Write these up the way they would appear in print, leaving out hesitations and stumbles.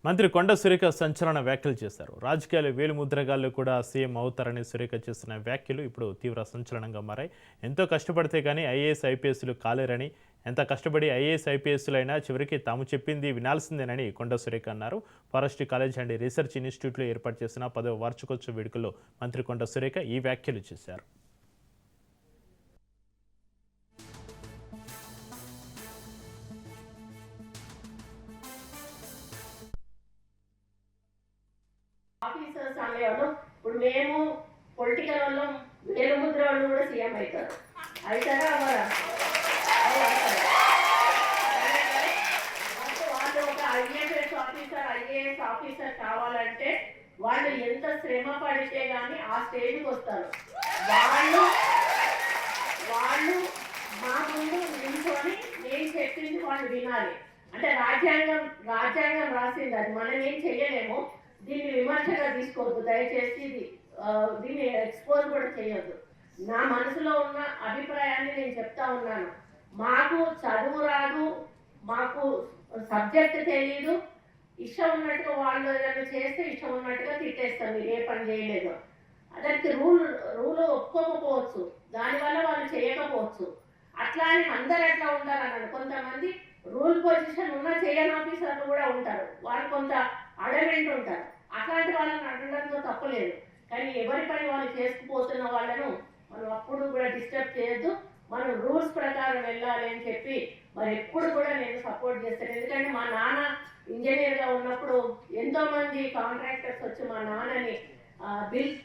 మంత్రి కొండ సురేఖ సంచలన వ్యాఖ్యలు చేశారు. రాజకీయాలు వేలుముద్రగాళ్ళు కూడా సీఎం అవుతారని సురేఖ చేసిన వ్యాఖ్యలు ఇప్పుడు తీవ్ర సంచలనంగా మారాయి. ఎంతో కష్టపడితే కానీ ఐఏఎస్ ఐపీఎస్లు కాలేరని, ఎంత కష్టపడి ఐఏఎస్ ఐపీఎస్లైనా చివరికి తాము చెప్పింది వినాల్సిందేనని కొండ సురేఖ అన్నారు. ఫారెస్ట్ కాలేజ్ అండ్ రీసెర్చ్ ఇన్స్టిట్యూట్లో ఏర్పాటు చేసిన 10వ వార్షికోత్సవ వేడుకల్లో మంత్రి కొండ సురేఖ ఈ వ్యాఖ్యలు చేశారు. ఆఫీసర్స్ అనేవాళ్ళు ఇప్పుడు మేము పొలిటికల్ వాళ్ళం, వేలుముద్ర వాళ్ళు కూడా సీఎం అవుతారు. అవుతారా అవ్వరా? వాళ్ళు ఒక ఐఏఎస్ ఆఫీసర్ కావాలంటే వాళ్ళు ఎంత శ్రమ పడితే కానీ ఆ స్టేజ్కి వస్తారు. వాళ్ళు వాళ్ళు మా ముందు నిల్చొని నేను చెప్పింది వాళ్ళు వినాలి. అంటే రాజ్యాంగం రాసింది, అది మనం ఏం చెయ్యలేము. దీన్ని విమర్శగా తీసుకోవద్దు దయచేసి, దీన్ని ఎక్స్పోజ్ కూడా చేయొద్దు. నా మనసులో ఉన్న అభిప్రాయాన్ని నేను చెప్తా ఉన్నాను. మాకు చదువు రాదు, మాకు సబ్జెక్ట్ తెలియదు, ఇష్టం ఉన్నట్టుగా వాళ్ళు ఏదైనా చేస్తే ఇష్టం ఉన్నట్టుగా తిట్టేస్తాం, మీరు ఏ పని చేయలేదు. దానికి రూల్ ఒప్పుకోకపోవచ్చు, దానివల్ల వాళ్ళు చేయకపోవచ్చు. అట్లా అని అందరు ఎట్లా ఉంటారన్నాడు. కొంతమంది రూల్ పొజిషన్ ఉన్న చేయని ఆఫీసర్లు కూడా ఉంటారు, వాళ్ళు కొంత అడమెంట్ ఉంటారు. అట్లాంటి వాళ్ళని అడగడంతో తప్పలేదు, కానీ ఎవరి పని వాళ్ళు చేసుకుపోతున్న వాళ్ళను మనం అప్పుడు కూడా డిస్టర్బ్ చేయొద్దు. మనం రూల్స్ ప్రకారం వెళ్ళాలి అని చెప్పి మరి ఎప్పుడు కూడా నేను సపోర్ట్ చేస్తాను. ఎందుకంటే మా నాన్న ఇంజనీర్గా ఉన్నప్పుడు ఎంతోమంది కాంట్రాక్టర్స్ వచ్చి మా నాన్నని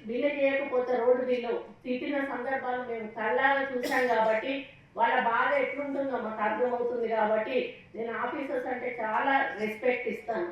బిల్లు చేయకపోతే రోడ్డు బిల్లు తిట్టిన సందర్భాలు మేము కళ్ళాగా చూసాం. కాబట్టి వాళ్ళ బాధ ఎట్లుంటుందో మాకు అర్థమవుతుంది. కాబట్టి నేను ఆఫీసర్స్ అంటే చాలా రెస్పెక్ట్ ఇస్తాను.